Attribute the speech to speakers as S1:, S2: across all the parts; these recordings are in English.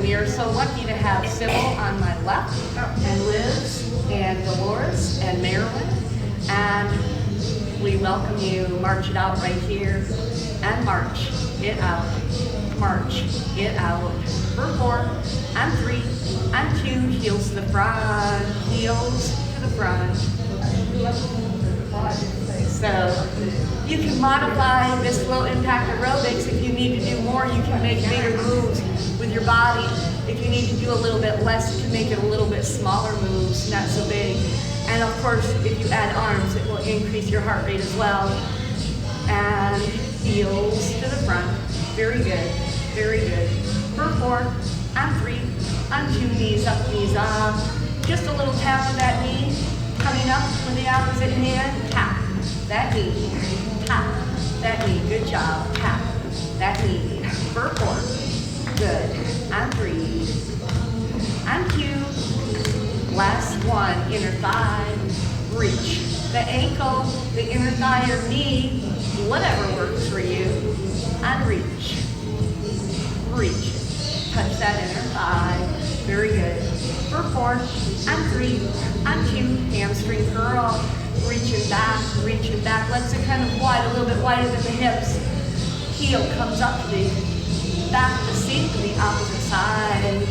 S1: we are so lucky to have Sybil on my left, and Liz, and Dolores, and Marilyn, and we welcome you. March it out right here, and march it out. March it out. For 4, and 3, and 2, heels to the front, heels to the front. So you can modify this low impact aerobics. If you need to do more, you can make bigger moves with your body. If you need to do a little bit less, you can make it a little bit smaller moves, not so big. And of course, if you add arms, it will increase your heart rate as well. And heels to the front. Very good, very good. For 4, and 3, and 2, knees up, knees up. Just a little tap of that knee, coming up with the opposite hand, tap that knee, tap that knee, good job, tap that knee. For 4, good, and 3, and 2, last 1, inner thigh, reach the ankle, the inner thigh or knee, whatever works for you, and reach, reach, touch that inner thigh, very good. For 4, and 3, and 2, hamstring curl, reaching back, legs are kind of wide, a little bit wider than the hips, heel comes up to the back of the seat to the opposite side,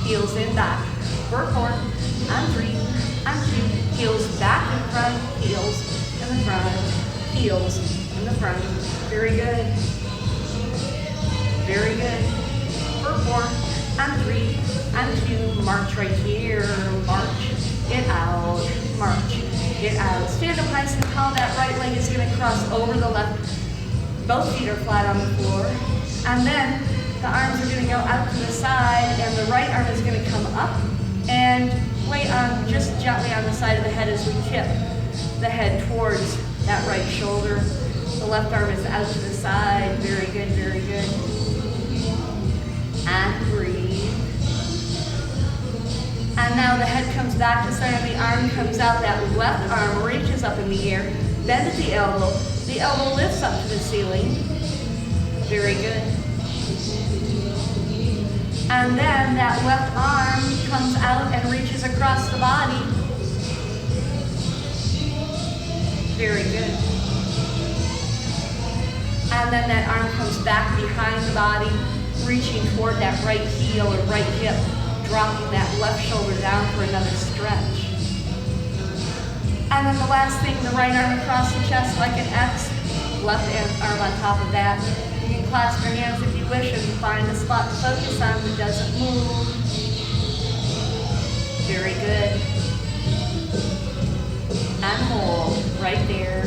S1: heels in back. For 4, and 3, and 2, heels back in front, heels in the front, heels in the front. Very good. Very good. For 4, and 3, and 2, march right here, march it out, march it out. Stand up nice and tall, that right leg is going to cross over the left. Both feet are flat on the floor. And then the arms are going to go out to the side, and the right arm is going to come up and lay on just gently on the side of the head as we tip the head towards that right shoulder. The left arm is out to the side. Very good, very good. And breathe. And now the head comes back to center, the arm comes out, that left arm reaches up in the air, bend at the elbow lifts up to the ceiling. Very good. And then that left arm comes out and reaches across the body. Very good. And then that arm comes back behind the body, reaching toward that right heel or right hip, dropping that left shoulder down for another stretch. And then the last thing, the right arm across the chest like an X, left arm on top of that. You can clasp your hands if you wish and find a spot to focus on that doesn't move. Very good. And hold right there.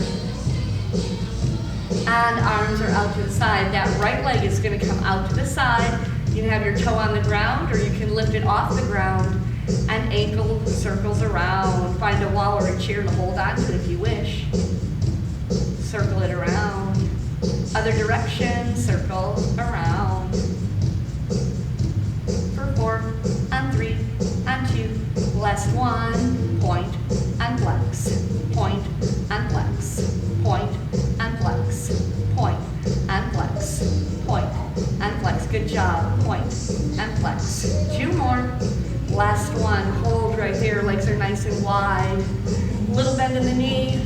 S1: And arms are out to the side. That right leg is going to come out to the side. You can have your toe on the ground, or you can lift it off the ground, and ankle circles around. Find a wall or a chair to hold on to if you wish. Circle it around. Other direction, circle around. For 4, and 3, and 2, last 1, point and flex, point and flex, point and flex, point and flex, point and flex. Good job. Point and flex. 2 more. Last 1. Hold right there. Legs are nice and wide. Little bend in the knee.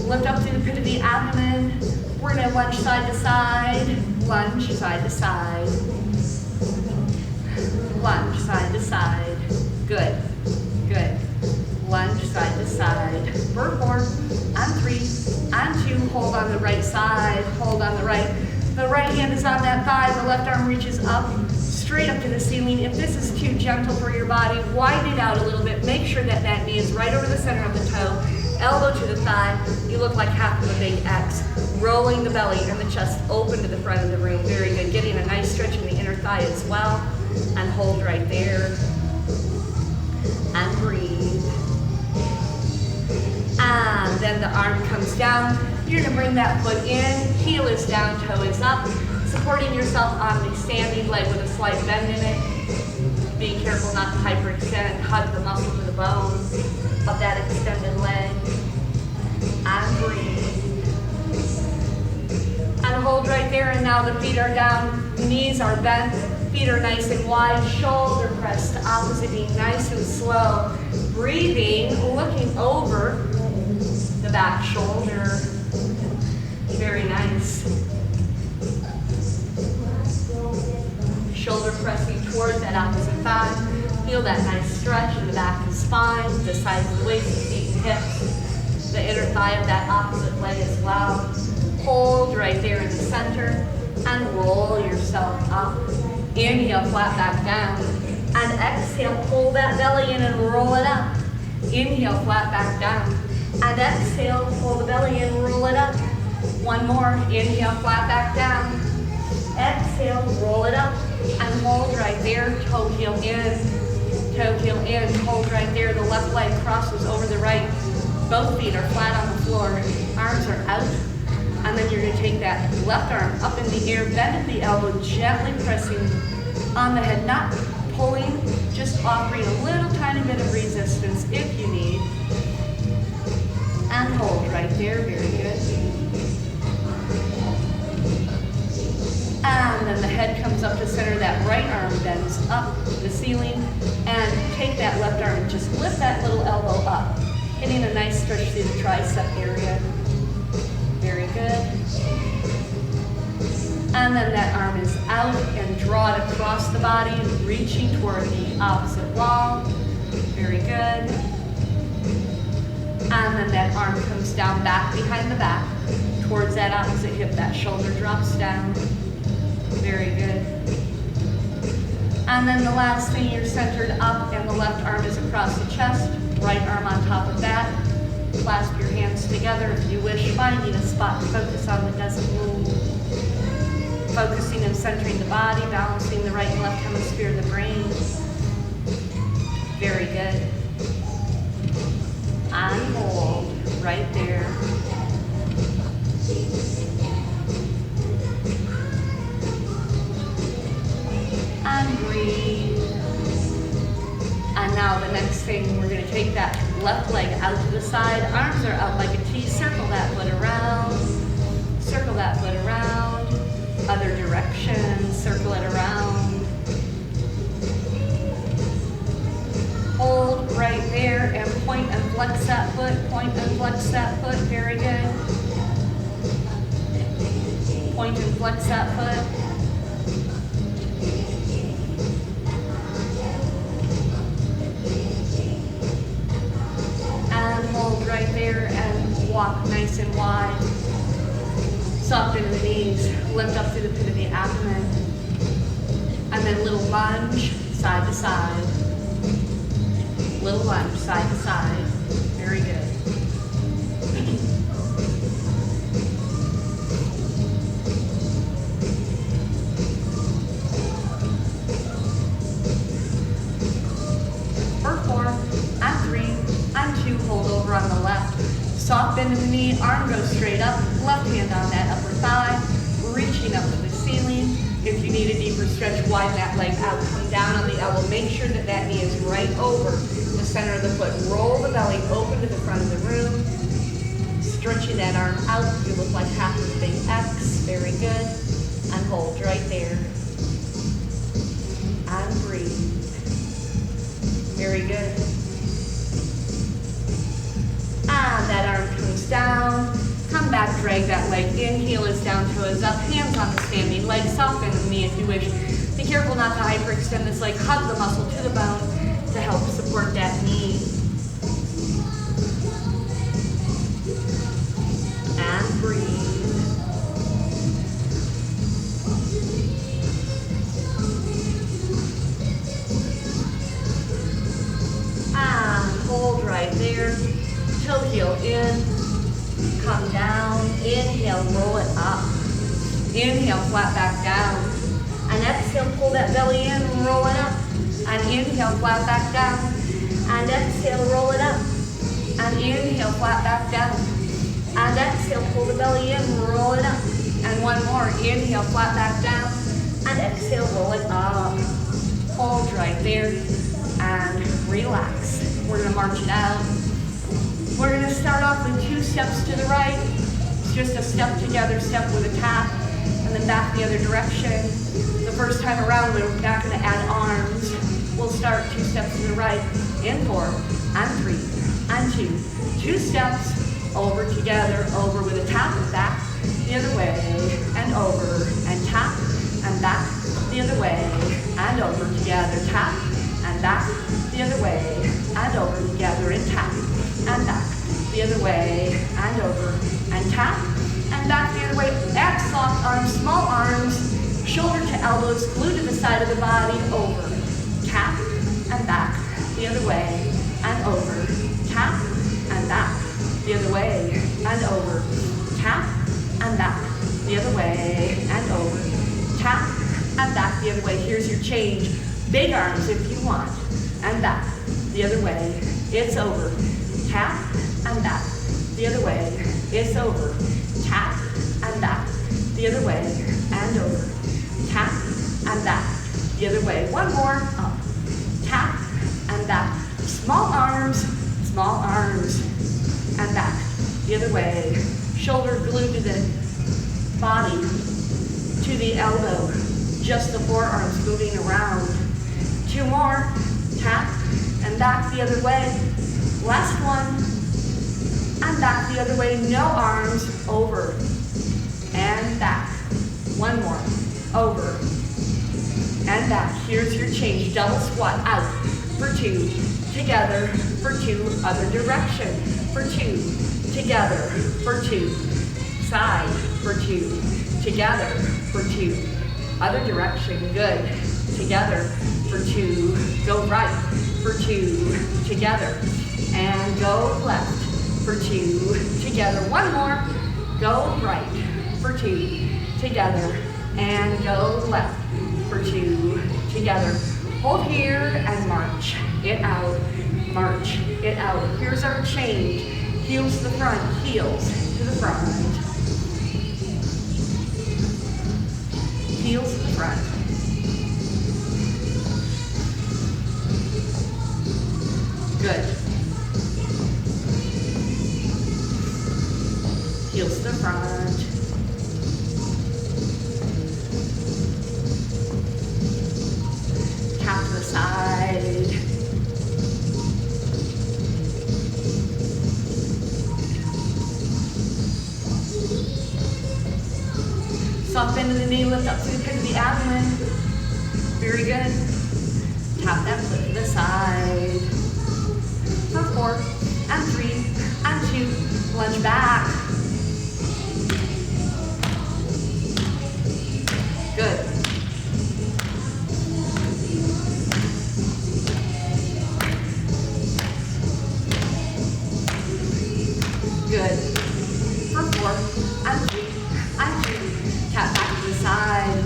S1: Lift up through the pit of the abdomen. We're going to lunge side to side. Lunge side to side. Lunge side to side. Good. Good. Lunge side to side. For 4, and 3, and 2. Hold on the right side. Hold on the right. The right hand is on that thigh. The left arm reaches up, straight up to the ceiling. If this is too gentle for your body, widen it out a little bit. Make sure that that knee is right over the center of the toe. Elbow to the thigh. You look like half of a big X. Rolling the belly and the chest open to the front of the room. Very good. Getting a nice stretch in the inner thigh as well. And hold right there. And breathe. And then the arm comes down. You're going to bring that foot in. Heel is down, toe is up. Supporting yourself on the standing leg with a slight bend in it. Being careful not to hyperextend. Hug the muscle to the bone of that extended leg. And breathe. And hold right there. And now the feet are down. Knees are bent. Feet are nice and wide, shoulder press to opposite knee, nice and slow. Breathing, looking over the back shoulder. Very nice. Shoulder pressing towards that opposite thigh. Feel that nice stretch in the back of the spine, the sides of the waist, the feet and hips, the inner thigh of that opposite leg as well. Hold right there in the center and roll yourself up. Inhale, flat back down. And exhale, pull that belly in and roll it up. Inhale, flat back down. And exhale, pull the belly in, roll it up. One more. Inhale, flat back down. Exhale, roll it up. And hold right there, toe heel in, hold right there. The left leg crosses over the right. Both feet are flat on the floor, arms are out. And then you're gonna take that left arm up in the air, bend at the elbow, gently pressing on the head, not pulling, just offering a little tiny bit of resistance if you need. And hold right there, very good. And then the head comes up to center, that right arm bends up the ceiling, and take that left arm and just lift that little elbow up, getting a nice stretch through the tricep area. Very good. And then that arm is out and draw it across the body, reaching toward the opposite wall. Very good. And then that arm comes down back behind the back, towards that opposite hip. That shoulder drops down. Very good. And then the last thing, you're centered up and the left arm is across the chest, right arm on top of that. Clasp your hands together if you wish, finding a spot to focus on that doesn't move. Focusing and centering the body, balancing the right and left hemisphere of the brain. Very good. And hold right there. And breathe. And now the next thing, we're going to take that left leg out to the side. Arms are out like a T. Circle that foot around. Circle that foot around. Other direction. Circle it around. Hold right there and point and flex that foot. Point and flex that foot. Very good. Point and flex that foot. Hold right there and walk nice and wide. Soften the knees, lift up through the pit of the abdomen. And then little lunge, side to side. Little lunge, side to side. Very good. For 4, and 3, and 2, hold over on the left. Soft bend in the knee, arm goes straight up, left hand on that upper thigh, reaching up to the ceiling. If you need a deeper stretch, widen that leg out, come down on the elbow. Make sure that that knee is right over the center of the foot. Roll the belly open to the front of the room. Stretching that arm out, you look like half a big X. Very good. And hold right there. And breathe. Very good. And that arm comes down. Come back, drag that leg in. Heel is down, toe is up. Hands on the standing leg. Soften the knee if you wish. Be careful not to hyperextend this leg. Hug the muscle to the bone to help support that knee. And breathe. And hold right there. Toe heel in. Come down. Inhale, roll it up. Inhale, flat back down. And exhale, pull that belly in, roll it up. And inhale, flat back down. And exhale, roll it up. And inhale, flat back down. And exhale, pull the belly in, roll it up. And one more. Inhale, flat back down. And exhale, roll it up. Hold right there. And relax. We're going to march it out. We're going to start off with 2 steps to the right. It's just a step together, step with a tap. and then back the other direction. The first time around, we're not going to add arms. We'll start 2 steps to the right, and 4, and 3, and 2. 2 steps, over together, over with a tap, back, the other way, and over, and tap, and back, the other way, and over together, tap, and back, the other way, and over together, and tap, and back, the other way, and over, and tap, and back the other way. Add soft arms, small arms, shoulder to elbows, glued to the side of the body, over, tap, and back, the other way, and over, tap, and back, the other way, and over, tap, and back, the other way, and over, tap, and back, the other way. Here's your change. Big arms if you want, and back, the other way, it's over, tap, and back, the other way, it's over, tap, and back, the other way, and over, tap, and back, the other way. One more, up, tap, and back. Small arms, and back, the other way. Shoulder glued to the body, to the elbow. Just the forearms moving around. 2 more, tap, and back the other way. Last one, and back the other way. No arms, over, and back. 1 more, over, and back. Here's your change. Double squat out for 2, together for 2, other direction for 2, together for 2, side for 2, together for 2, other direction, good, together for 2, go right for 2, together, and go left for 2, together. 1 more, go right for 2, together, and go left for 2, together. Hold here and march it out, march it out. Here's our change. Heels to the front, heels to the front. Heels to the front. Good. Heels to the front. Tap to the side. Soft bend of the knee, lift up through the pit of the abdomen. Very good. Tap that foot to the side. For 4, and 3, and 2. Lunge back. Good. Good. For 4, and 3, and 2. Tap back to the side.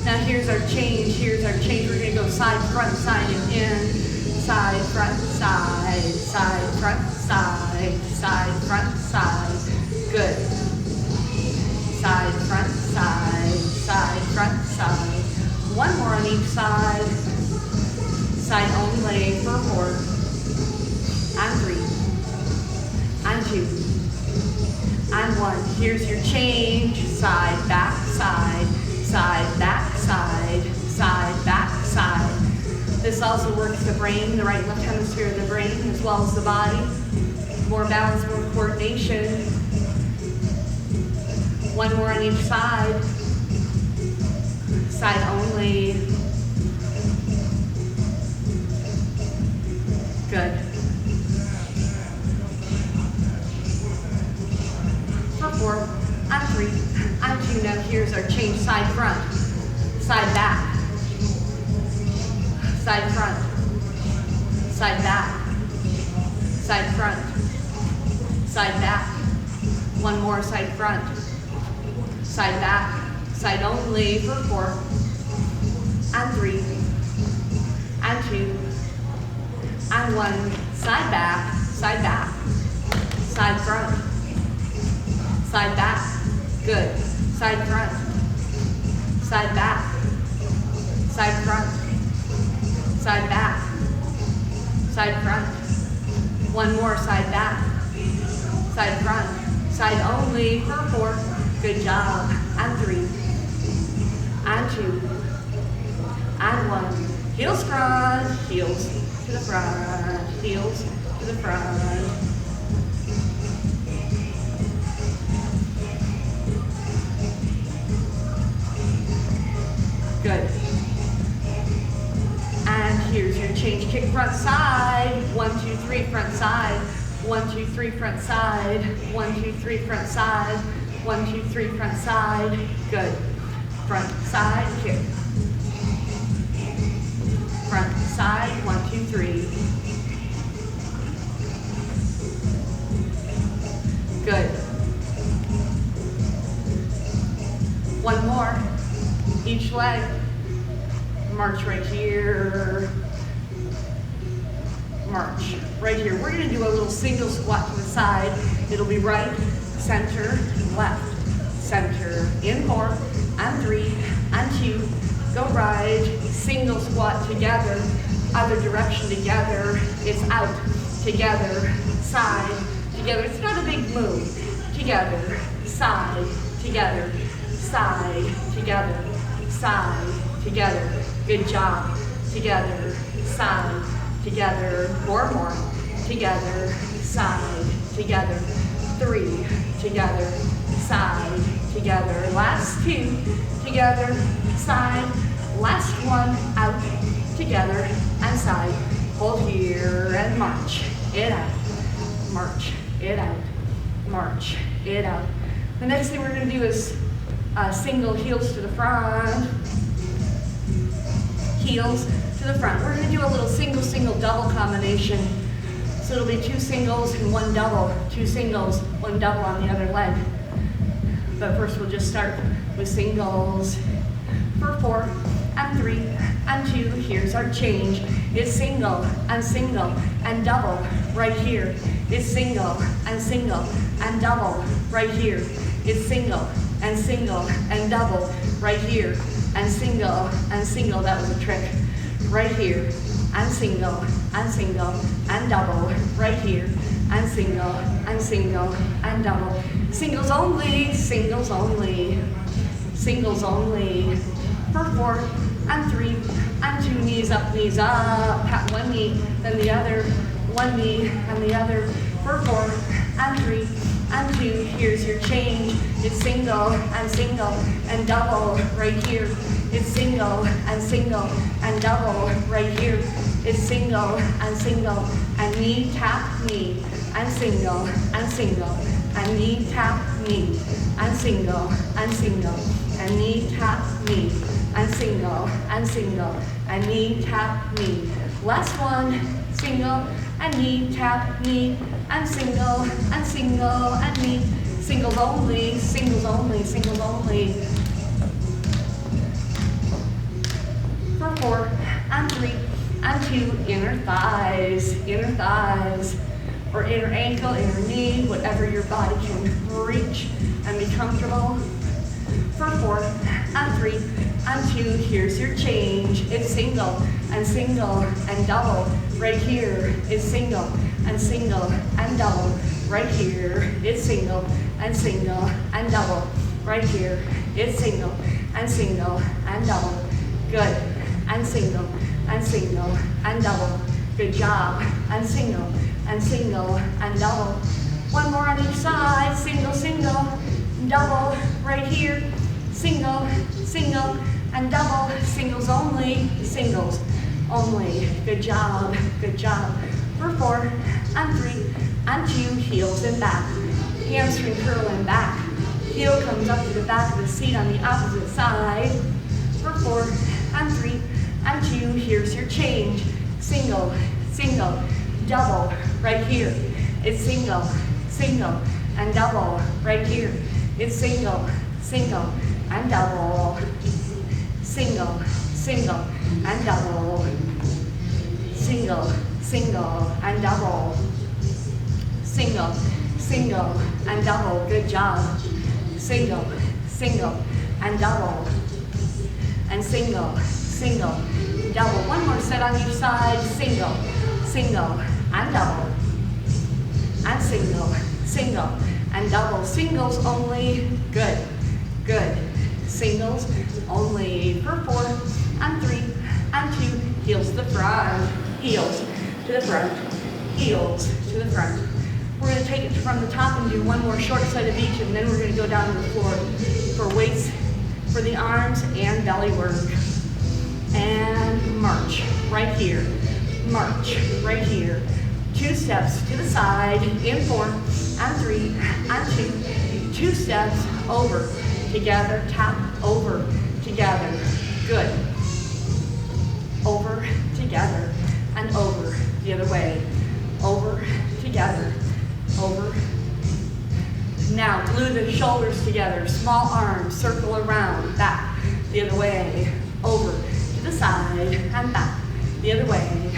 S1: Now here's our change. Here's our change. We're going to go side, front, side, and in. Side, front, side, side, front, side, side, front, side. Good. Side, front, side, side, front, side. 1 more on each side. Side only for 4, and 3, and 2, and 1. Here's your change. Side, back, side, side, back, side, side, back, side. This also works the brain, the right and left hemisphere of the brain, as well as the body. More balance, more coordination. 1 more on each side. Side only. Good. For 4, and 3, and 2. Now here's our change. Side front, side back, side front, side back, side front, side back. 1 more, side front, side back, side only for 4, and 3, and 2, and 1. Side back, side back, side front, side back. Good. Side front, side back, side front, side back, side front. 1 more, side back, side front, side only for 4, good job, and 3, and 2, and 1, heels front, heels to the front, heels to the front. Good. And here's your change. Kick front side. 1, 2, 3, front side. 1, 2, 3, front side. 1, 2, 3, front side. 1, 2, 3, front side. Good. Front side kick. Front side. 1, 2, 3. Good. One more. Each leg. March right here. March right here. We're going to do a little single squat to the side. It'll be right, center, left, center. In 4, and 3, and 2. Go right. Single squat together. Other direction together. It's out. Together. Side. Together. It's not a big move. Together. Side. Together. Side. Together. Side. Together. Good job. Together. Side. Together. 4 more. Together. Side. Together. 3. Together. Side. Together. Last 2. Together. Side. Last 1. Out. Together. And side. Hold here and march. It out. March. It out. March. It out. The next thing we're going to do is single heels to the front. Heels to the front. We're going to do a little single, double combination. So it'll be 2 singles and 1 double. 2 singles, 1 double on the other leg. But first we'll just start with singles for 4, and 3, and 2. Here's our change. It's single, and double right here. It's single, and double right here. It's single, and double right here. And single, that was a trick. Right here, and single, and double right here. And single, and double. Singles only, singles only. Singles only. For 4, and 3, and 2. Knees up, pat one knee, then the other, one knee, and the other. For 4, and 3, and 2. Here's your change. It's single, and double right here. It's single, and double right here. It's single, and knee, tap, knee, and single, and knee, tap, knee, and single, and knee, tap, knee, and single, and knee, tap, knee. Last one, single, and knee, tap, knee, and single, and knee. Singles only, singles only, singles only. For 4, and 3, and 2. Inner thighs, or inner ankle, inner knee, whatever your body can reach and be comfortable. For 4, and 3, and 2. Here's your change. It's single, and double right here. It's single, and double right here. It's single, and double right here. It's single, and double. Good. And single, and double. Good job. And single, and double. One more on each side. Single, double right here. Single, and double. Singles only, singles only. Good job. For 4, and 3, and 2. Heels and back. Hamstring curl and back. Heel comes up to the back of the seat on the opposite side. For 4, and 3, and 2. Here's your change. Single, double right here. It's single, and double right here. It's single, and double. Single, and double. Single, and double. Single, and double. Good job. Single, and double. And single, double. One more set on each side. Single, and double. And single, single, and double. Singles only, good, good. Singles only for 4, and 3, and 2. Heels to the front, heels to the front, heels to the front. We're going to take it from the top and do one more short side of each, and then we're going to go down to the floor for weights for the arms and belly work. And march right here, march right here. 2 steps to the side in 4, and 3, and 2. 2 steps over, together, tap, over, together. Good. Over, together, and over. The other way. Over, together, over. Now glue the shoulders together. Small arms, circle around, back. The other way. Over, to the side, and back. The other way.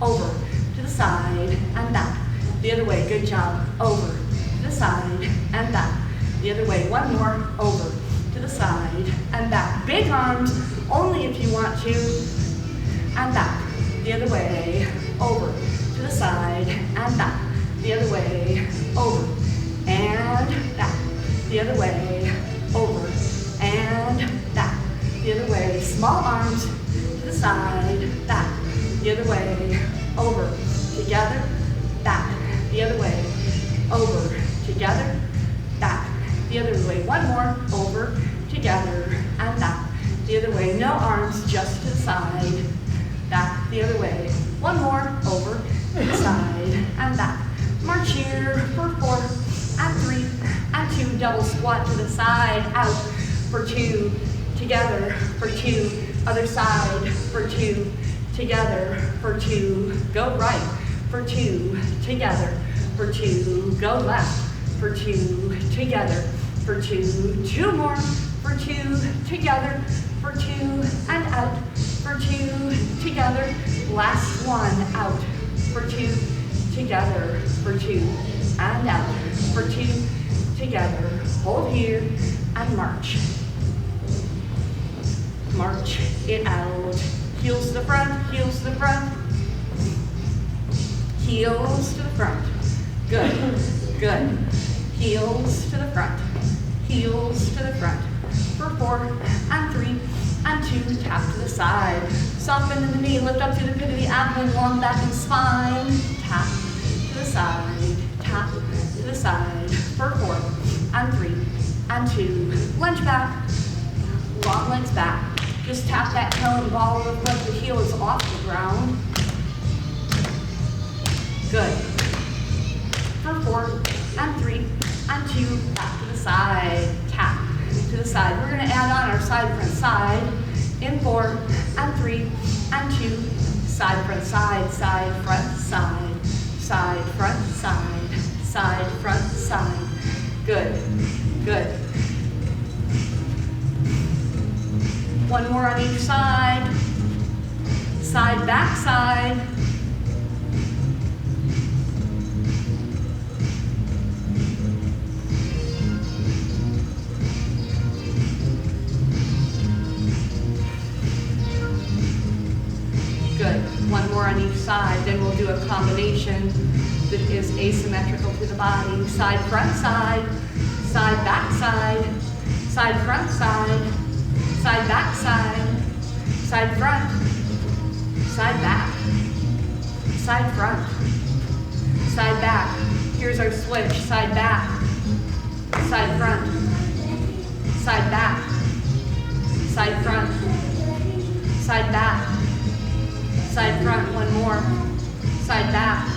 S1: Over, to the side, and back. The other way. Good job. Over, to the side, and back. The other way. One more. Over, to the side, and back. Big arms, only if you want to. And back. The other way. Over, to the side, and back. The other way. Over, and back. The other way. Over, and back. The other way. Small arms, to the side, back. The other way. Over, together, back. The other way. Over, together, back. The other way. One more. Over, together, and back. The other way. No arms, just to the side, back. The other way. One more. Over, to the side, and back. March here for 4, and 3, and 2. Double squat to the side, out for 2, together for 2. Other side for 2, together for 2. Go right for 2, together for 2. Go left for 2, together for 2. 2 more for 2, together for 2, and out for 2, together. Last one, out for 2, together for 2, and out for 2, together. Hold here and march. March it out. Heels to the front, heels to the front. Heels to the front. Good, good. Heels to the front. Heels to the front. For 4, and 3, and 2. Tap to the side. Soften in the knee. Lift up through the pit of the abdomen, long back and spine. Tap to the side. Tap to the side. For 4, and 3, and 2. Lunge back. Long legs back. Just tap that toe and ball over like the heel is off the ground. Good. For 4, and 3, and 2. Back to the side. Tap to the side. We're going to add on our side, front, side. In 4, and 3, and 2. Side, front, side, side, front, side. Side, front, side. Side, front, side. Good, good. One more on each side. Side, back, side. Good. One more on each side. Then we'll do a combination that is asymmetrical to the body. Side, front, side. Side, back, side. Side, front, side. Side, back, side. Side, front. Side, back. Side, front. Side, back. Here's our switch. Side, back. Side, front. Side, back. Side, front. Side, back. Side, front. One more. Side, back.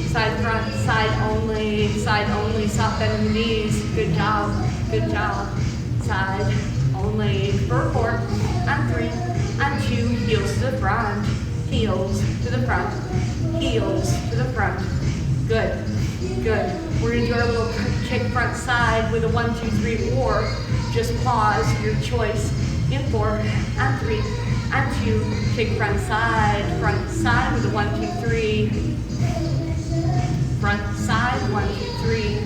S1: Side, front. Side only. Side only. Soft bend in the knees. Good job. Good job. Side only. For 4, and 3, and 2. Heels to the front. Heels to the front. Heels to the front. Good. Good. We're going to do our little kick front side with a 1, 2, 3, or just pause, your choice. In 4, and 3, and 2. Kick front side with a 1, 2, 3. Front side, 1, 2, 3.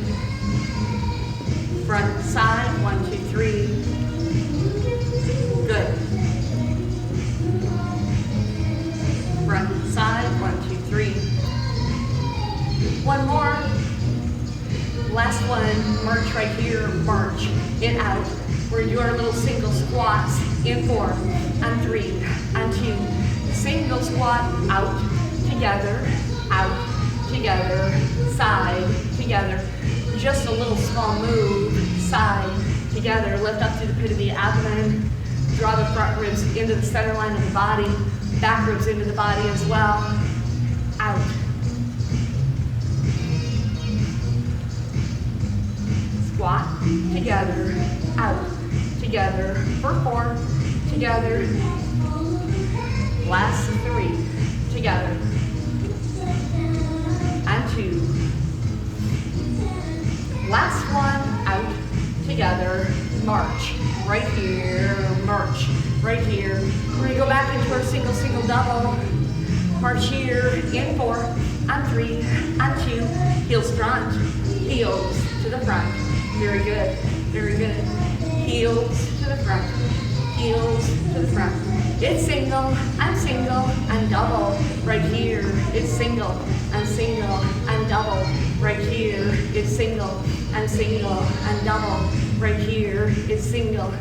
S1: Front side, 1, 2, 3. Good. Front side, 1, 2, 3. One more. march it out. We're gonna do our little single squats in 4, and 3, and 2. Single squat, out, together, side, together. Just a little small move, side, together. Lift up to the pit of the abdomen. Draw the front ribs into the center line of the body. Back ribs into the body as well. Out. Squat, together, out, together, for 4, together, last 3, together, and 2, last 1, out, together, march, right here, march, right here. We're going to go back into our single, single, double, march here, in 4, and 3, and 2, heels front, heels to the front. Very good, very good. Heels to the front, heels to the front. It's single, and double, right here. It's single, and double, right here. It's single, and double, right here. It's single,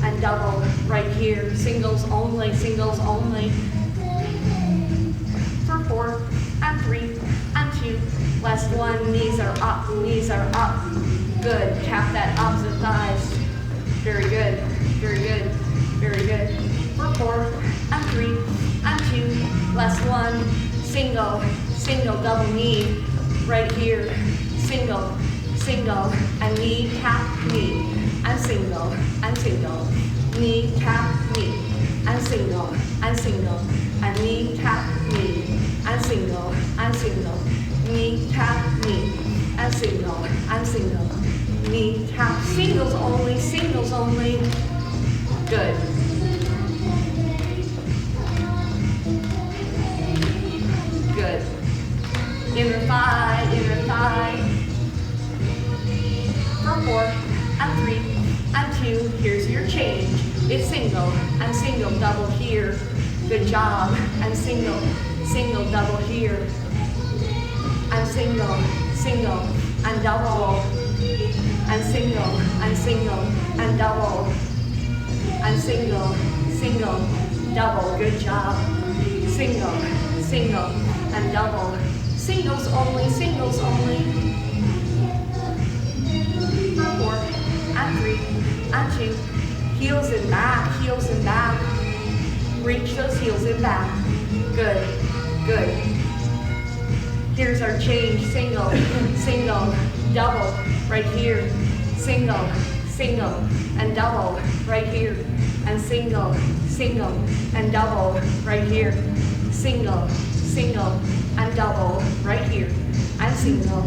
S1: and double, right here. Singles only, for 4, and 3, and 2. Last 1, knees are up, Good, tap that opposite thighs. Very good, very good, very good. For 4, and 3, and 2. Last 1, single, double knee, right here. Single, and knee, tap, knee, and single, knee, tap, knee, and single, and knee, tap, knee, and single, knee, tap, knee, and single, knee, tap, singles only, good. Good. Inner thigh, for 4, and 3, and 2, here's your change. It's single, double here, good job, and single, double here, and single, and double, and single, and double, and single, double, good job, single, and double, singles only, for 4, and 3, and 2, heels and back, reach those heels in back, good, good. Here's our change, single, double, right here, single, and double, right here, and single, and double, right here, single, and double, right here, and single,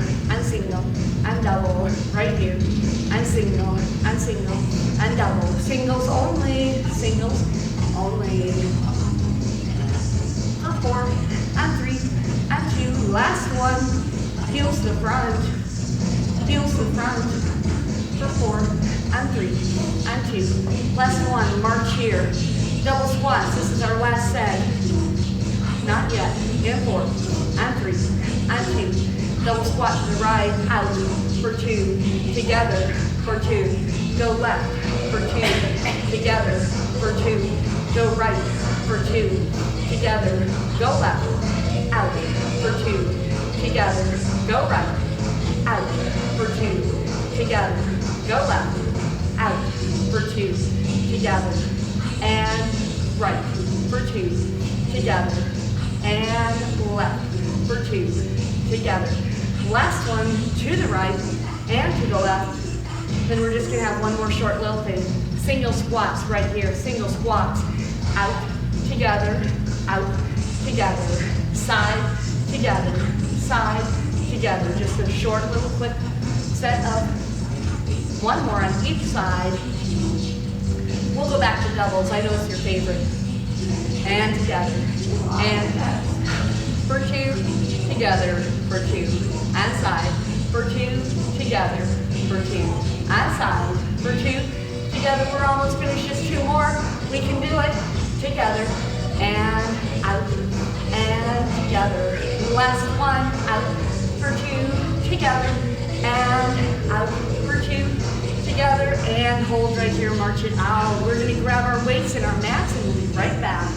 S1: and double, right here, and single, and double, singles only, for 4, and 3, and 2, last 1, heels to the front, for 4, and 3, and 2, last 1, march here, double squats, this is our last set, not yet, in 4, and 3, and 2, double squat to the right, out, for 2, together, for 2, go left, for 2, together, for 2, go right, for 2, together, go left, out, for 2, together, go right, out, for 2, together, go left, out, for 2, together, and right, for 2, together, and left, for 2, together. Last one, to the right, and to the left. Then we're just gonna have one more short little thing. Single squats right here, single squats. Out, together, side, together. Just a short little quick set of one more on each side. We'll go back to doubles, I know it's your favorite. And together, and for 2, together, for 2, and side, for 2, together, for 2, and side, for 2, together. We're almost finished, just 2 more. We can do it. Together, and out, and together. Last one, out, for 2, together, and out, for 2, together and hold right here, march it out. We're gonna grab our weights and our mats and we'll be right back.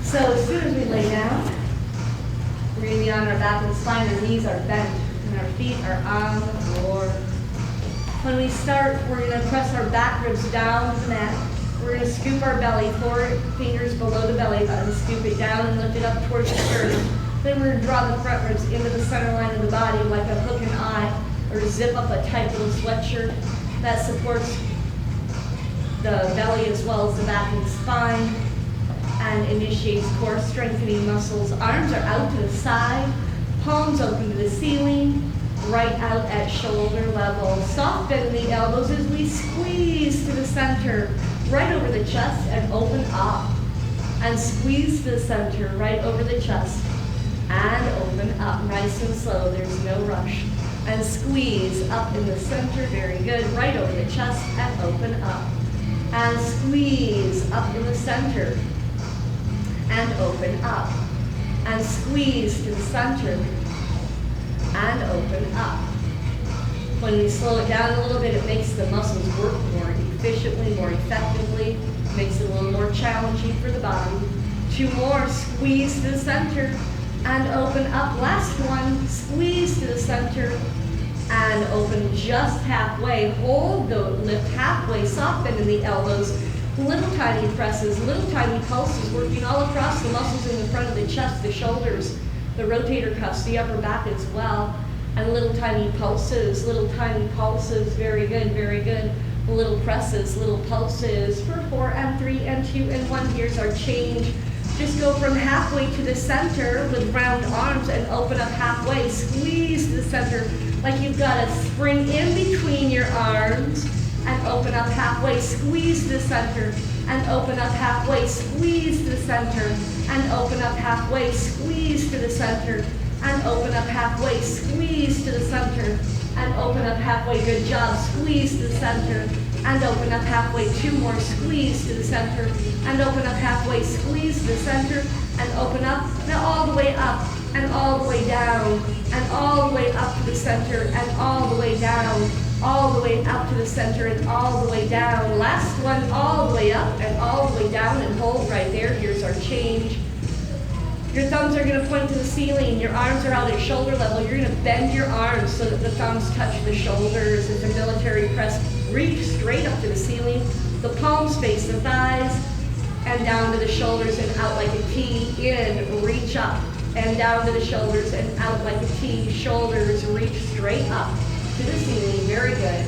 S1: So as soon as we lay down, we're going to be on our back and spine. Our knees are bent and our feet are on the floor. When we start, we're going to press our back ribs down to the mat. We're going to scoop our belly, 4 fingers below the belly button, scoop it down and lift it up towards the sternum. Then we're going to draw the front ribs into the center line of the body like a hook and eye, or zip up a tight little sweatshirt. That supports the belly as well as the back and spine, and initiates core strengthening muscles. Arms are out to the side, palms open to the ceiling, right out at shoulder level. Soft bend in the elbows as we squeeze to the center, right over the chest and open up. And squeeze to the center, right over the chest and open up. Nice and slow, there's no rush. And squeeze up in the center, very good, right over the chest and open up. And squeeze up in the center and open up, and squeeze to the center, and open up. When we slow it down a little bit, it makes the muscles work more efficiently, more effectively, makes it a little more challenging for the body. 2 more, squeeze to the center, and open up. Last one, squeeze to the center, and open just halfway. Hold the lift halfway, soft bend in the elbows, little tiny presses, little tiny pulses working all across the muscles in the front of the chest, the shoulders, the rotator cuffs, the upper back as well. And little tiny pulses, very good, very good. Little presses, little pulses for 4 and 3 and 2 and 1. Here's our change. Just go from halfway to the center with round arms and open up halfway. Squeeze to the center like you've got a spring in between your arms. And open up halfway, squeeze to the center, and open up halfway, squeeze to the center, and open up halfway, squeeze to the center, and open up halfway, squeeze to the center, and open up halfway. Good job. Squeeze to the center, and open up halfway. 2 more, squeeze to the center, and open up halfway, squeeze to the center, and open up. Now all the way up, and all the way down, and all the way up to the center, and all the way down, all the way up to the center, and all the way down. Last one, all the way up and all the way down, and hold right there. Here's our change. Your thumbs are going to point to the ceiling. Your arms are out at shoulder level. You're going to bend your arms so that the thumbs touch the shoulders. It's a military press. Reach straight up to the ceiling. The palms face the thighs, and down to the shoulders and out like a T. In, reach up, and down to the shoulders and out like a T. Shoulders reach straight up to the ceiling. Very good.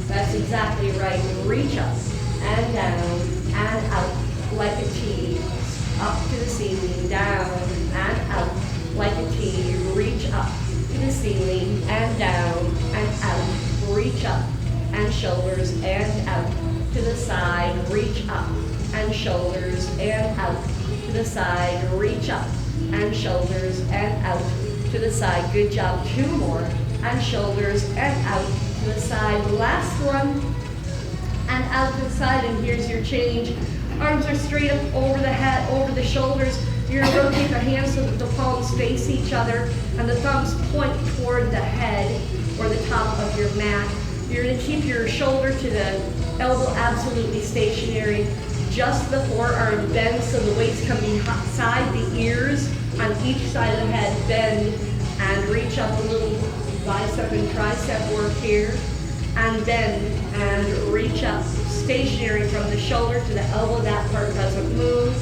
S1: That's exactly right. Reach up and down and out like a T. Up to the ceiling, down and out like a T. Reach up to the ceiling and down and out. Reach up and shoulders and out to the side. Reach up and shoulders and out to the side. Reach up and shoulders and out to the side. Good job. 2 more. And shoulders and out to the side. Last one. And out to the side. And here's your change. Arms are straight up over the head, over the shoulders. You're going to rotate the hands so that the palms face each other and the thumbs point toward the head or the top of your mat. You're going to keep your shoulder to the elbow absolutely stationary. Just the forearm bend so the weights come beside the ears on each side of the head. Bend and reach up a little bicep and tricep work here. And bend and reach up. Stationary from the shoulder to the elbow. That part doesn't move.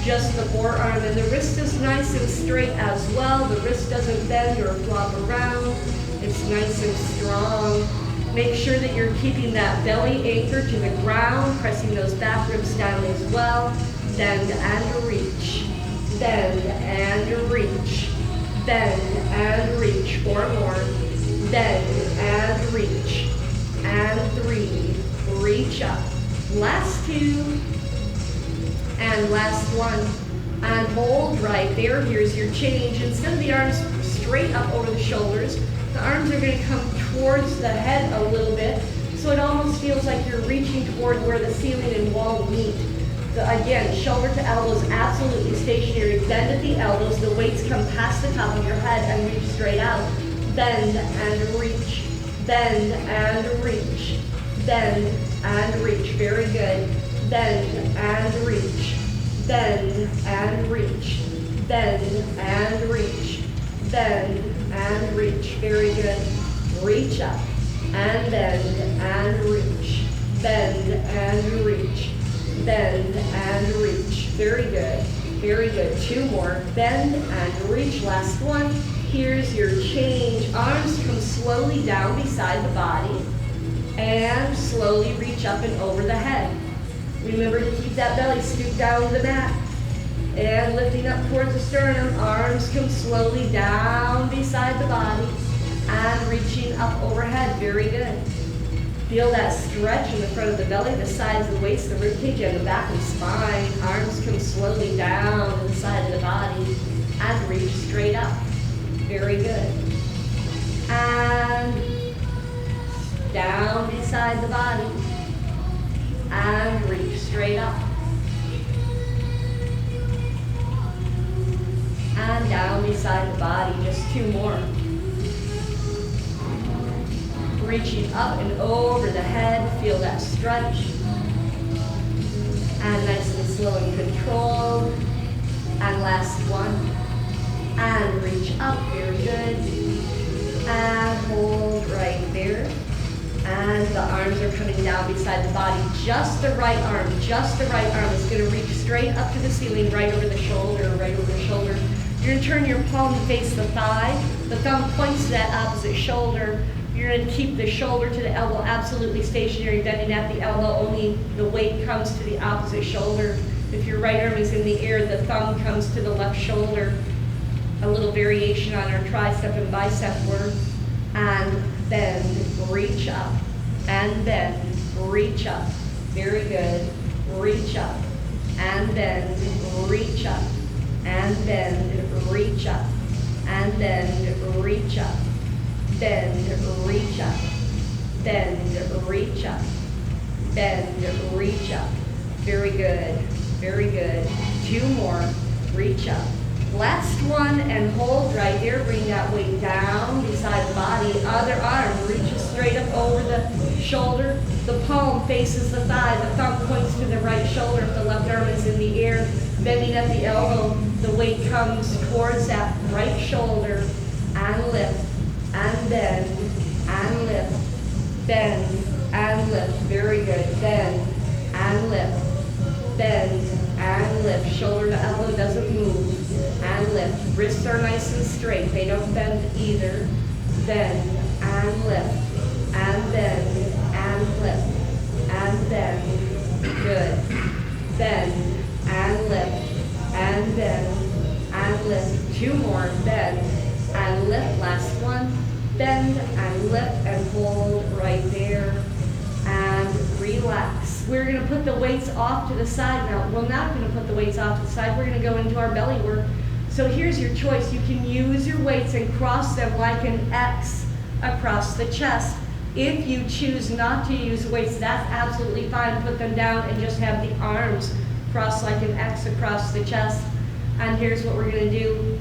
S1: Just the forearm, and the wrist is nice and straight as well. The wrist doesn't bend or flop around. It's nice and strong. Make sure that you're keeping that belly anchor to the ground, pressing those back ribs down as well. Bend and reach. Bend and reach. Bend and reach. 4 more. Bend and reach. And 3. Reach up. Last 2. And last 1. And hold right there. Here's your change. Instead of the arms straight up over the shoulders, the arms are going to come towards the head a little bit, so it almost feels like you're reaching toward where the ceiling and wall meet. Again, shoulder to elbows, absolutely stationary. Bend at the elbows. The weights come past the top of your head and reach straight out. Bend and reach. Bend and reach. Bend and reach. Very good. Bend and reach. Bend and reach. Bend and reach. Bend and reach. Very good. Reach up and bend and reach. Bend and reach. Bend and reach. Very good. Very good. 2 more. Bend and reach. Last one. Here's your change. Arms come slowly down beside the body and slowly reach up and over the head. Remember to keep that belly scooped down to the mat. And lifting up towards the sternum. Arms come slowly down beside the body and reaching up overhead. Very good. Feel that stretch in the front of the belly, the sides, the waist, the ribcage, and the back and spine. Arms come slowly down to the side of the body and reach straight up. Very good. And down beside the body and reach straight up. And down beside the body. Just 2 more. Reaching up and over the head, feel that stretch. And nice and slow and controlled. And last one. And reach up, very good. And hold right there. And the arms are coming down beside the body. Just the right arm is going to reach straight up to the ceiling, right over the shoulder, right over the shoulder. You're going to turn your palm to face the thigh. The thumb points to that opposite shoulder. You're going to keep the shoulder to the elbow absolutely stationary, bending at the elbow. Only the weight comes to the opposite shoulder. If your right arm is in the air, the thumb comes to the left shoulder. A little variation on our tricep and bicep work. And bend, reach up. And bend, reach up. Very good. Reach up. And bend, reach up. And bend, reach up. And bend, reach up. Bend, reach up. Bend, reach up. Bend, reach up. Very good. Very good. 2 more. Reach up. Last one and hold right there. Bring that weight down beside the body. Other arm reaches straight up over the shoulder. The palm faces the thigh. The thumb points to the right shoulder if the left arm is in the air. Bending at the elbow. The weight comes towards that right shoulder and lift. And bend, and lift, bend, and lift. Very good. Bend, and lift, bend, and lift. Shoulder to elbow doesn't move. And lift. Wrists are nice and straight. They don't bend either. Bend, and lift, and bend, and lift, and bend. Good. Bend, and lift, and bend, and lift. 2 more. Bend, and lift. Last one. Bend and lift and hold right there and relax. We're going to put the weights off to the side now. We're not going to put the weights off to the side. We're going to go into our belly work. So here's your choice. You can use your weights and cross them like an X across the chest. If you choose not to use weights, that's absolutely fine. Put them down and just have the arms crossed like an X across the chest. And here's what we're going to do.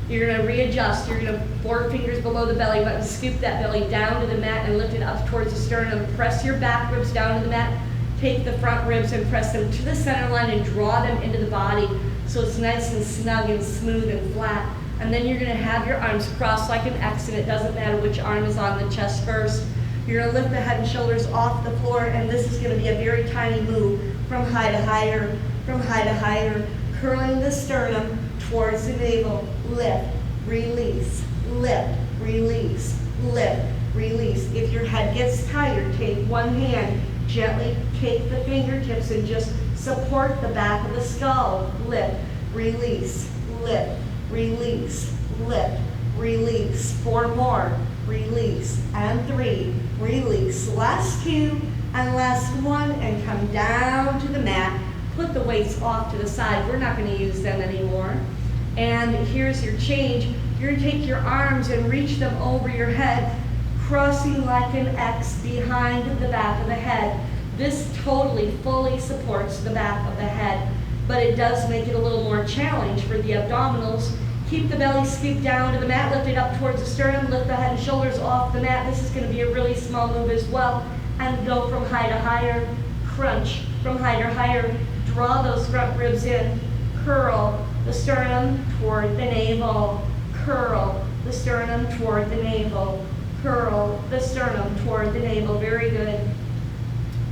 S1: You're going to readjust. You're going to 4 fingers below the belly button, scoop that belly down to the mat and lift it up towards the sternum. Press your back ribs down to the mat. Take the front ribs and press them to the center line and draw them into the body so it's nice and snug and smooth and flat. And then you're going to have your arms crossed like an X, and it doesn't matter which arm is on the chest first. You're going to lift the head and shoulders off the floor, and this is going to be a very tiny move from high to higher, curling the sternum towards the navel. Lift, release, lift, release, lift, release. If your head gets tired, take one hand, gently take the fingertips and just support the back of the skull. Lift, release, lift, release, lift, release. 4 more, release, and 3, release. Last 2 and last 1, and come down to the mat. Put the weights off to the side. We're not going to use them anymore. And here's your change. You're going to take your arms and reach them over your head, crossing like an X behind the back of the head.
S2: This totally, fully supports the back of the head, but it does make it a little more challenge for the abdominals. Keep the belly scooped down to the mat, lift it up towards the sternum, lift the head and shoulders off the mat. This is going to be a really small move as well. And go from high to higher, crunch from high to higher. Draw those front ribs in, curl the sternum toward the navel, curl the sternum toward the navel, curl the sternum toward the navel. Very good.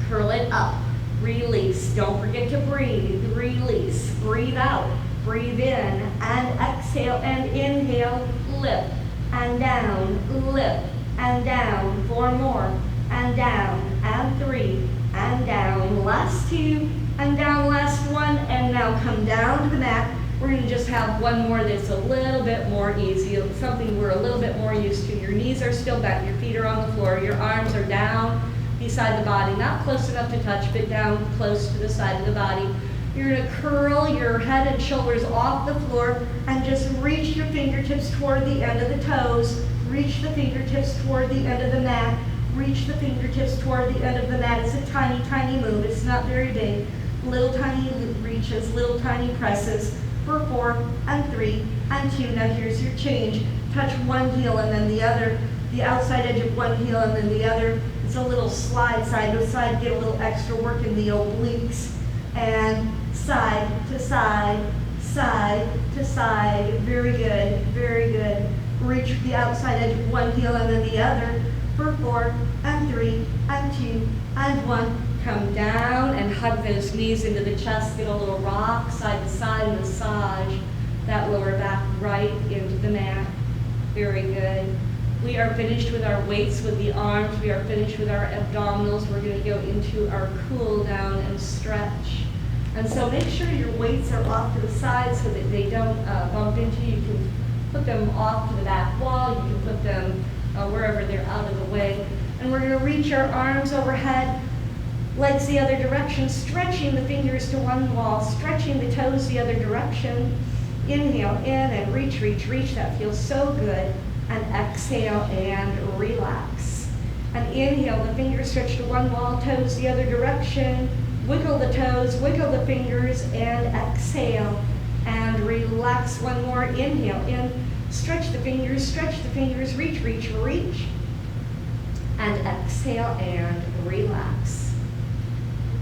S2: Curl it up, release. Don't forget to breathe, release, breathe out. Breathe in and exhale and inhale, lift and down, lift and down. 4 more, and down, and 3, and down. Last 2, and down, last 1, and now come down to the mat. We're going to just have 1 more that's a little bit more easy, something we're a little bit more used to. Your knees are still bent, your feet are on the floor, your arms are down beside the body, not close enough to touch, but down close to the side of the body. You're going to curl your head and shoulders off the floor and just reach your fingertips toward the end of the toes. Reach the fingertips toward the end of the mat. Reach the fingertips toward the end of the mat. It's a tiny, tiny move. It's not very big. Little tiny reaches, little tiny presses for 4 and 3 and 2. Now here's your change. Touch one heel and then the other. The outside edge of one heel and then the other. It's a little slide side to side. Get a little extra work in the obliques. And side to side, side to side. Very good, very good. Reach the outside edge of one heel and then the other for 4 and 3 and 2 and 1. Come down and hug those knees into the chest. Get a little rock side to side, massage that lower back right into the mat. Very good. We are finished with our weights with the arms. We are finished with our abdominals. We're going to go into our cool down and stretch. And so make sure your weights are off to the side so that they don't bump into you. You can put them off to the back wall. You can put them wherever they're out of the way. And we're going to reach our arms overhead, legs the other direction, stretching the fingers to one wall, stretching the toes the other direction. Inhale in and reach, reach, reach. That feels so good. And exhale and relax. And inhale, the fingers stretch to one wall, toes the other direction. Wiggle the toes, wiggle the fingers, and exhale. And relax. 1 more. Inhale in. Stretch the fingers, reach, reach, reach. And exhale and relax.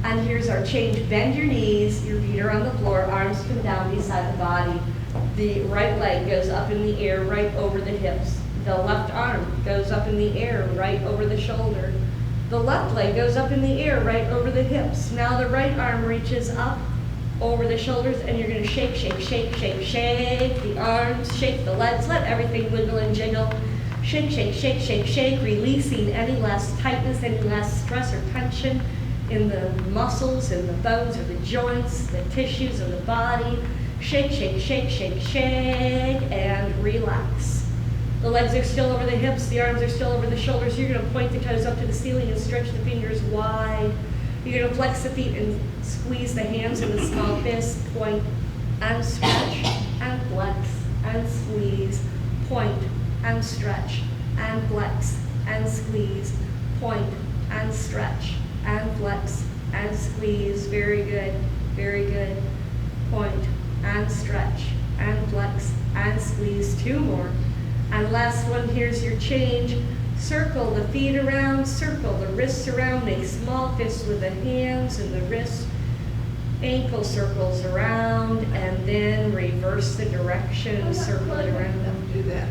S2: And here's our change. Bend your knees, your feet are on the floor, arms come down beside the body. The right leg goes up in the air right over the hips. The left arm goes up in the air right over the shoulder. The left leg goes up in the air right over the hips. Now the right arm reaches up over the shoulders and you're going to shake, shake, shake, shake, shake the arms, shake the legs, let everything wiggle and jiggle. Shake, shake, shake, shake, shake, releasing any last tightness, any last stress or tension in the muscles, in the bones or the joints, the tissues of the body. Shake, shake, shake, shake, shake, and relax. The legs are still over the hips, the arms are still over the shoulders. You're going to point the toes up to the ceiling and stretch the fingers wide. You're going to flex the feet and squeeze the hands in the small fist. Point and stretch and flex and squeeze. Point and stretch and flex and squeeze. Point and stretch and flex and squeeze. Very good, very good. Point and stretch and flex and squeeze. 2 more. And last one, here's your change. Circle the feet around, circle the wrists around, make small fists with the hands and the wrists. Ankle circles around, and then reverse the direction, circle it around.
S3: Don't do that.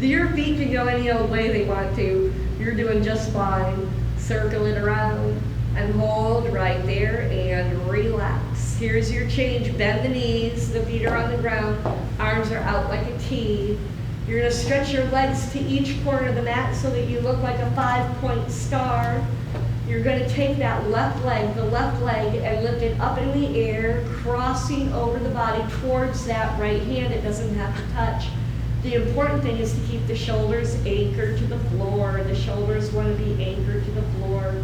S2: Your feet can go any old way they want to. You're doing just fine. Circle it around and hold right there and relax. Here's your change. Bend the knees, the feet are on the ground, arms are out like a T. You're going to stretch your legs to each corner of the mat so that you look like a 5-point star. You're going to take that left leg, and lift it up in the air, crossing over the body towards that right hand. It doesn't have to touch. The important thing is to keep the shoulders anchored to the floor. The shoulders want to be anchored to the floor.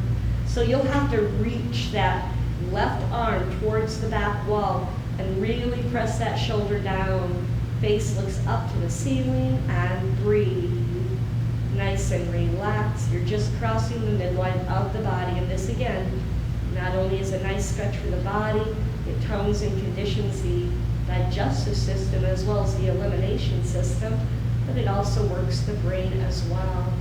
S2: So you'll have to reach that left arm towards the back wall and really press that shoulder down. Face looks up to the ceiling and breathe. Nice and relaxed. You're just crossing the midline of the body. And this again, not only is a nice stretch for the body, it tones and conditions the digestive system as well as the elimination system, but it also works the brain as well.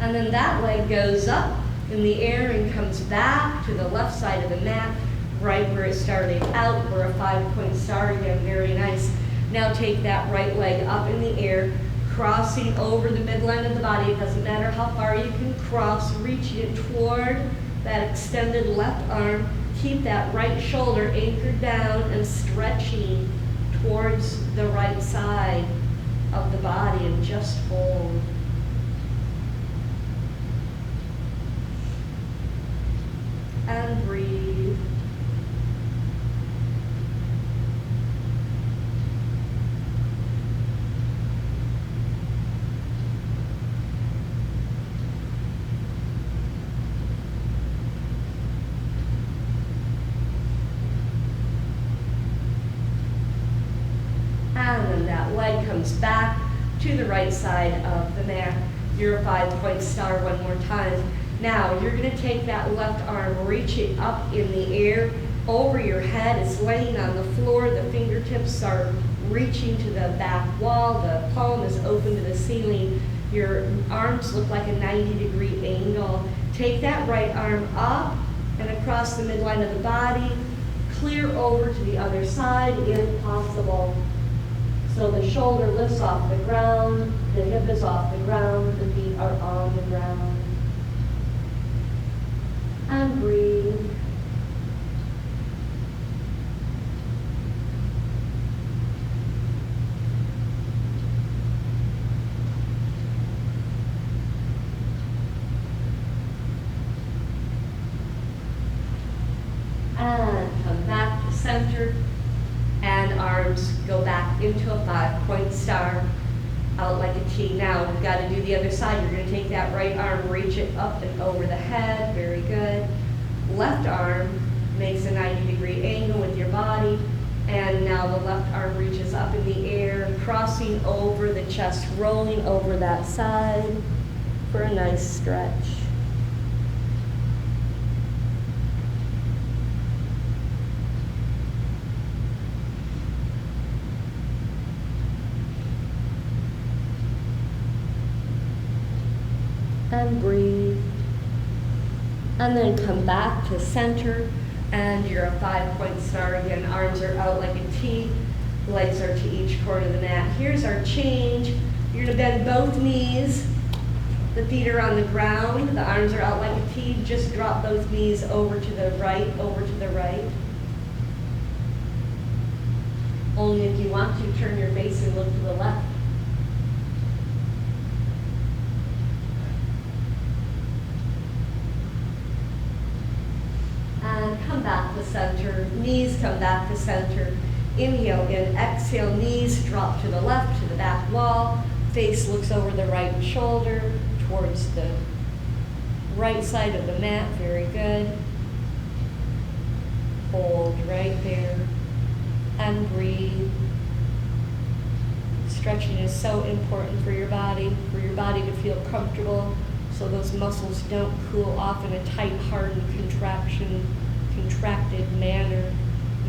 S2: And then that leg goes up in the air and comes back to the left side of the mat, right where it started out. We're a 5-point star again, very nice. Now take that right leg up in the air, crossing over the midline of the body. It doesn't matter how far you can cross, reaching it toward that extended left arm. Keep that right shoulder anchored down and stretching towards the right side of the body, and just hold. And breathe. And then that leg comes back to the right side of the mat. You're a 5-point star one more time. Now, you're going to take that left arm, reach it up in the air over your head. It's laying on the floor. The fingertips are reaching to the back wall. The palm is open to the ceiling. Your arms look like a 90-degree angle. Take that right arm up and across the midline of the body. Clear over to the other side if possible. So the shoulder lifts off the ground, the hip is off the ground, the feet are on the ground. And breathe. And come back to center. And arms go back into a 5-point star, out like a T. Now, we've got to do the other side. You're going to take that right arm, reach it up and over the head. Very good. Left arm makes a 90-degree angle with your body. And now the left arm reaches up in the air, crossing over the chest, rolling over that side for a nice stretch. And breathe. And then come back to center, and you're a 5-point star again. Arms are out like a T, legs are to each corner of the mat. Here's our change. You're gonna bend both knees. The feet are on the ground, the arms are out like a T. Just drop both knees over to the right, over to the right. Only if you want to, turn your face and look to the left. And come back to center, knees come back to center. Inhale in, exhale, knees drop to the left, to the back wall. Face looks over the right shoulder towards the right side of the mat, very good. Hold right there and breathe. Stretching is so important for your body to feel comfortable so those muscles don't cool off in a tight, hardened contracted manner.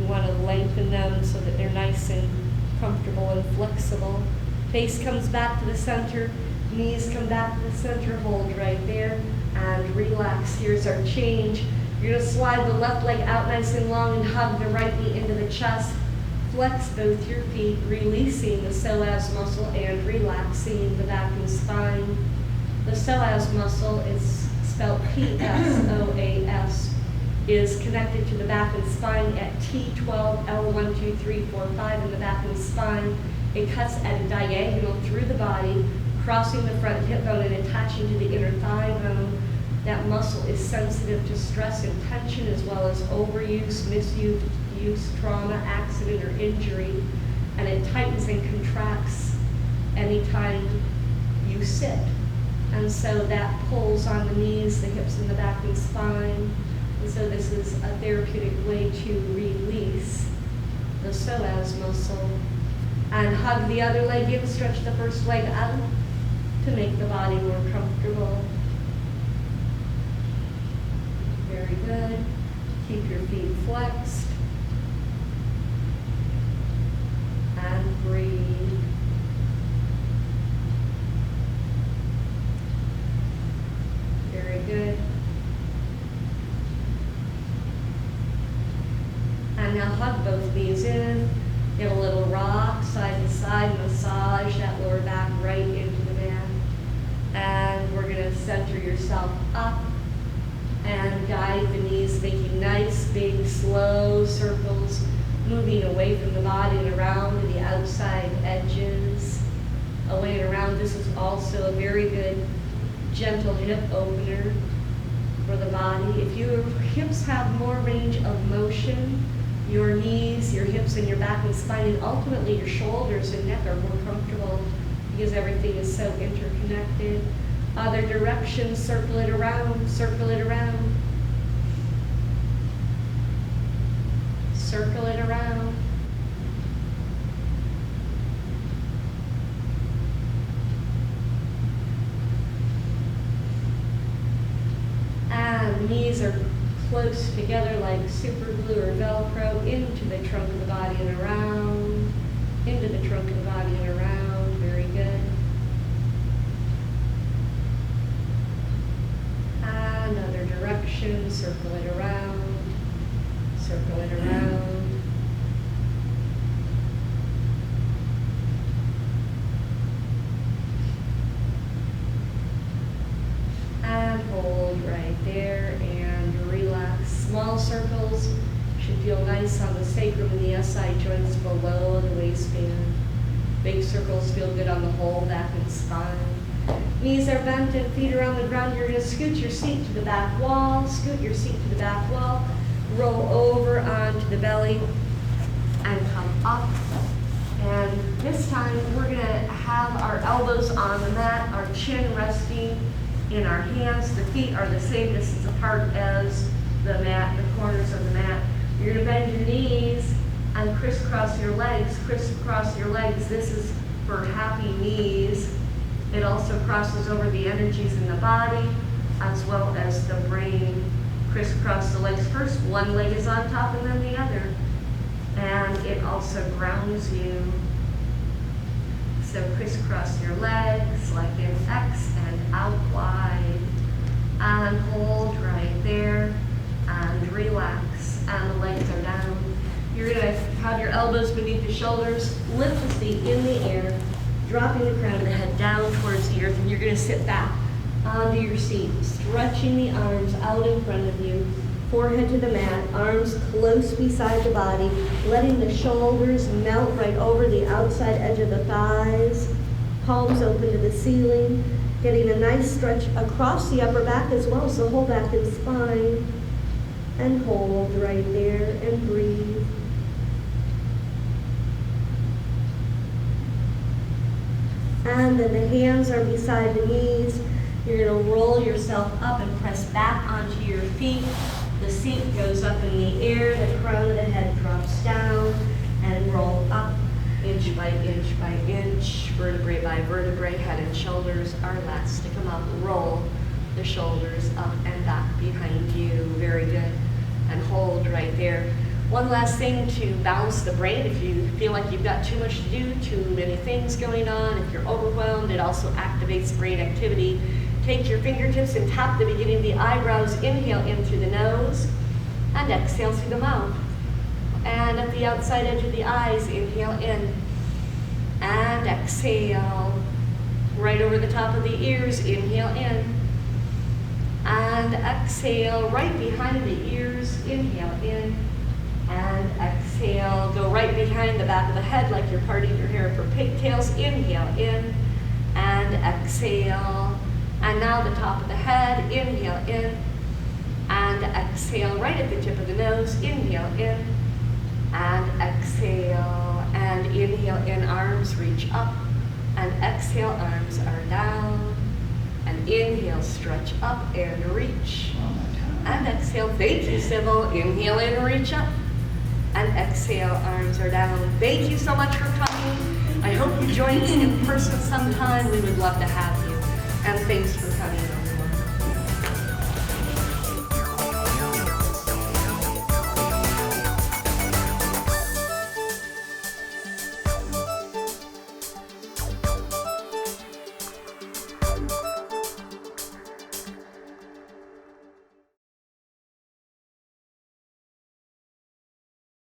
S2: You want to lengthen them so that they're nice and comfortable and flexible. Face comes back to the center, knees come back to the center, hold right there, and relax. Here's our change. You're gonna slide the left leg out nice and long and hug the right knee into the chest. Flex both your feet, releasing the psoas muscle and relaxing the back and spine. The psoas muscle is spelled P-S-O-A-S, is connected to the back and spine at T12, L1, 2, 3, 4, 5 in the back and spine. It cuts at a diagonal through the body, crossing the front hip bone and attaching to the inner thigh bone. That muscle is sensitive to stress and tension as well as overuse, misuse, trauma, accident, or injury. And it tightens and contracts anytime you sit. And so that pulls on the knees, the hips, and the back and spine. And so this is a therapeutic way to release the psoas muscle. And hug the other leg in, stretch the first leg out, to make the body more comfortable. Very good. Keep your feet flexed. And breathe. Very good. And now hug both knees in. Get a little rock, side to side, massage that lower back right into the mat. And we're gonna center yourself up and guide the knees, making nice, big, slow circles, moving away from the body and around to the outside edges, away and around. This is also a very good, gentle hip opener for the body. If your hips have more range of motion, your knees, your hips, and your back and spine, and ultimately your shoulders and neck are more comfortable because everything is so interconnected. Other direction, circle it around, circle it around. Circle it around. And knees are close together like super glue or Velcro into the trunk of the body and around, into the trunk of the body and around. Very good. Another direction, circle it around, circle it around. And hold right there and relax. Small circles should feel nice on the sacrum and the SI joints below the waistband. Big circles feel good on the whole back and spine. Knees are bent and feet are on the ground. You're going to scoot your seat to the back wall, scoot your seat to the back wall, roll over onto the belly and come up. And this time we're going to have our elbows on the mat, our chin resting in our hands. The feet are the same distance apart as the mat, the corners of the mat. You're going to bend your knees and crisscross your legs, crisscross your legs. This is for happy knees. It also crosses over the energies in the body as well as the brain. Crisscross the legs first. One leg is on top and then the other. And it also grounds you. So crisscross your legs like in X and out wide. And hold right there and relax. And the legs are down. You're going to have your elbows beneath the shoulders. Lift the feet in the air, dropping the crown of the head down towards the earth, and you're going to sit back onto your seat, stretching the arms out in front of you, forehead to the mat, arms close beside the body, letting the shoulders melt right over the outside edge of the thighs, palms open to the ceiling, getting a nice stretch across the upper back as well, so whole back and spine, and hold right there and breathe. And then the hands are beside the knees. You're going to roll yourself up and press back onto your feet. The seat goes up in the air. The crown of the head drops down and roll up inch by inch by inch, vertebrae by vertebrae. Head and shoulders are last to come up. Roll the shoulders up and back behind you. Very good. And hold right there. One last thing to balance the brain. If you feel like you've got too much to do, too many things going on, if you're overwhelmed, it also activates brain activity. Take your fingertips and tap the beginning of the eyebrows. Inhale in through the nose and exhale through the mouth. And at the outside edge of the eyes, inhale in and exhale. Right over the top of the ears, inhale in and exhale. Right behind the ears, inhale in and exhale. Go right behind the back of the head like you're parting your hair for pigtails. Inhale in and exhale. And now the top of the head. Inhale in and exhale. Right at the tip of the nose. Inhale in and exhale. And inhale in, arms reach up. And exhale, arms are down. And inhale, stretch up and reach. And exhale, thank you, Sybil. Inhale in, reach up. And exhale, arms are down. Thank you so much for coming. I hope you join us in person sometime. We would love to have you.
S1: And thanks for coming.